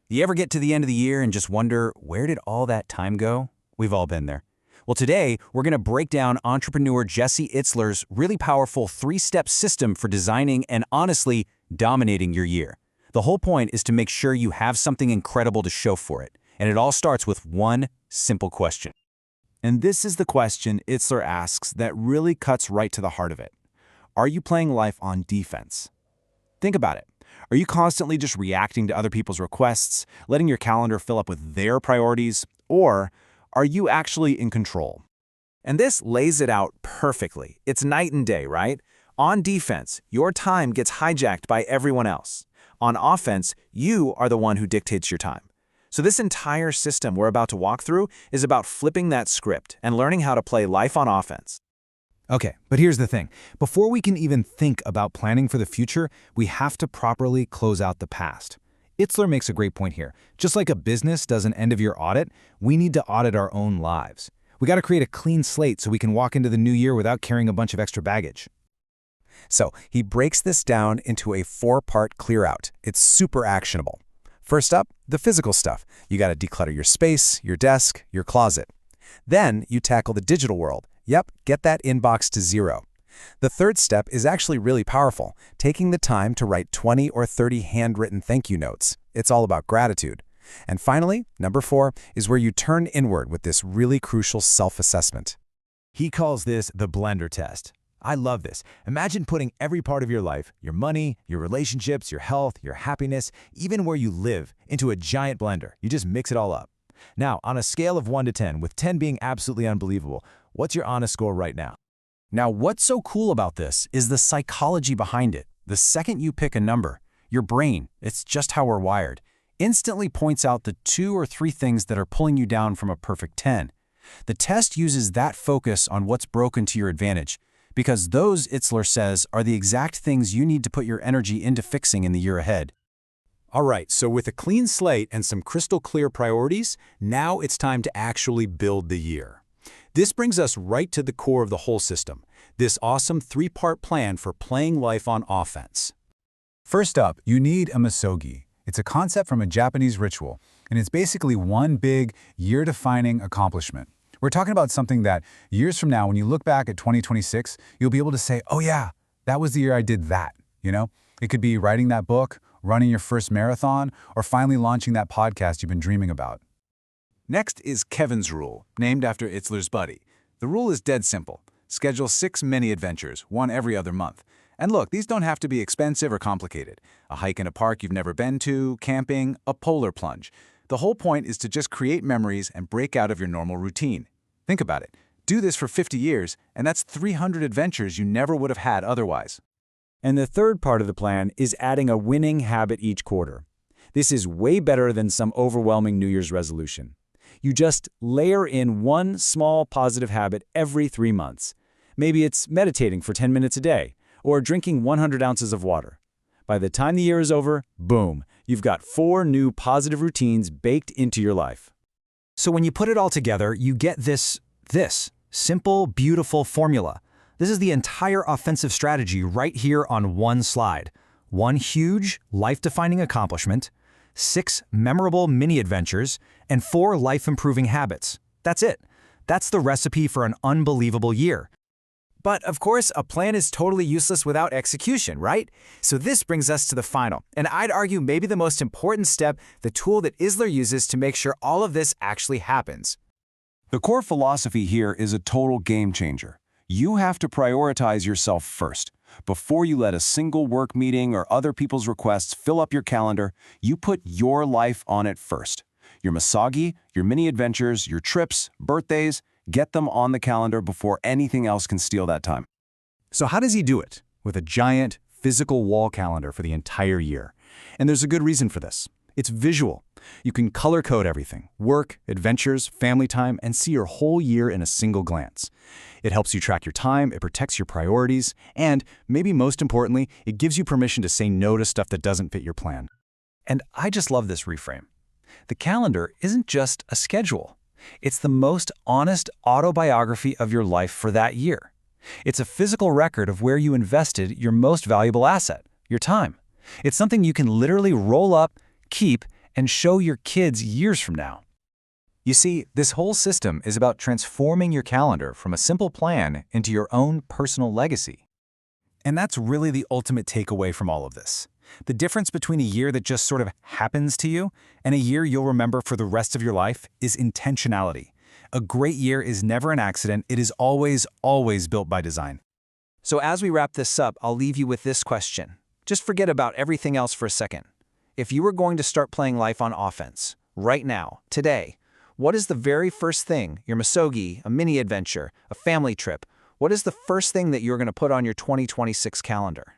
You ever get to the end of the year and just wonder, where did all that time go? We've all been there. Well, today, we're going to break down entrepreneur Jesse Itzler's really powerful 3-step system for designing and honestly dominating your year. The whole point is to make sure you have something incredible to show for it. And it all starts with one simple question. And this is the question Itzler asks that really cuts right to the heart of it. Are you playing life on defense? Think about it. Are you constantly just reacting to other people's requests, letting your calendar fill up with their priorities, or are you actually in control? And this lays it out perfectly. It's night and day, right? On defense, your time gets hijacked by everyone else. On offense, you are the one who dictates your time. So this entire system we're about to walk through is about flipping that script and learning how to play life on offense. Okay, but here's the thing. Before we can even think about planning for the future, we have to properly close out the past. Itzler makes a great point here. Just like a business does an end-of-year audit, we need to audit our own lives. We got to create a clean slate so we can walk into the new year without carrying a bunch of extra baggage. So he breaks this down into a 4-part clear-out. It's super actionable. First up, the physical stuff. You got to declutter your space, your desk, your closet. Then you tackle the digital world. Yep, get that inbox to 0. The third step is actually really powerful, taking the time to write 20 or 30 handwritten thank you notes. It's all about gratitude. And finally, number 4 is where you turn inward with this really crucial self-assessment. He calls this the blender test. I love this. Imagine putting every part of your life, your money, your relationships, your health, your happiness, even where you live, into a giant blender. You just mix it all up. Now, on a scale of 1 to 10, with 10 being absolutely unbelievable, what's your honest score right now? Now, what's so cool about this is the psychology behind it. The second you pick a number, your brain, it's just how we're wired, instantly points out the 2 or 3 things that are pulling you down from a perfect 10. The test uses that focus on what's broken to your advantage, because those, Itzler says, are the exact things you need to put your energy into fixing in the year ahead. All right, so with a clean slate and some crystal clear priorities, now it's time to actually build the year. This brings us right to the core of the whole system, this awesome 3-part plan for playing life on offense. First up, you need a misogi. It's a concept from a Japanese ritual, and it's basically one big, year-defining accomplishment. We're talking about something that years from now, when you look back at 2026, you'll be able to say, oh yeah, that was the year I did that, you know? It could be writing that book, running your first marathon, or finally launching that podcast you've been dreaming about. Next is Kevin's rule, named after Itzler's buddy. The rule is dead simple. Schedule 6 mini-adventures, one every other month. And look, these don't have to be expensive or complicated. A hike in a park you've never been to, camping, a polar plunge. The whole point is to just create memories and break out of your normal routine. Think about it. Do this for 50 years, and that's 300 adventures you never would have had otherwise. And the third part of the plan is adding a winning habit each quarter. This is way better than some overwhelming New Year's resolution. You just layer in one small positive habit every 3 months. Maybe it's meditating for 10 minutes a day, or drinking 100 ounces of water. By the time the year is over, boom, you've got 4 new positive routines baked into your life. So when you put it all together, you get this simple, beautiful formula. This is the entire offensive strategy right here on one slide. One huge, life-defining accomplishment, 6 memorable mini-adventures, and 4 life-improving habits. That's it. That's the recipe for an unbelievable year. But of course, a plan is totally useless without execution, right? So this brings us to the final, and I'd argue maybe the most important step, the tool that Itzler uses to make sure all of this actually happens. The core philosophy here is a total game changer. You have to prioritize yourself first. Before you let a single work meeting or other people's requests fill up your calendar, you put your life on it first. Your misogi, your mini-adventures, your trips, birthdays, get them on the calendar before anything else can steal that time. So how does he do it? With a giant, physical wall calendar for the entire year. And there's a good reason for this. It's visual. You can color code everything, work, adventures, family time, and see your whole year in a single glance. It helps you track your time, it protects your priorities, and, maybe most importantly, it gives you permission to say no to stuff that doesn't fit your plan. And I just love this reframe. The calendar isn't just a schedule. It's the most honest autobiography of your life for that year. It's a physical record of where you invested your most valuable asset, your time. It's something you can literally roll up, keep, and show your kids years from now. You see, this whole system is about transforming your calendar from a simple plan into your own personal legacy. And that's really the ultimate takeaway from all of this. The difference between a year that just sort of happens to you and a year you'll remember for the rest of your life is intentionality. A great year is never an accident. It is always, always built by design. So as we wrap this up, I'll leave you with this question. Just forget about everything else for a second. If you were going to start playing life on offense, right now, today, what is the very first thing, your misogi, a mini adventure, a family trip, what is the first thing that you're going to put on your 2026 calendar?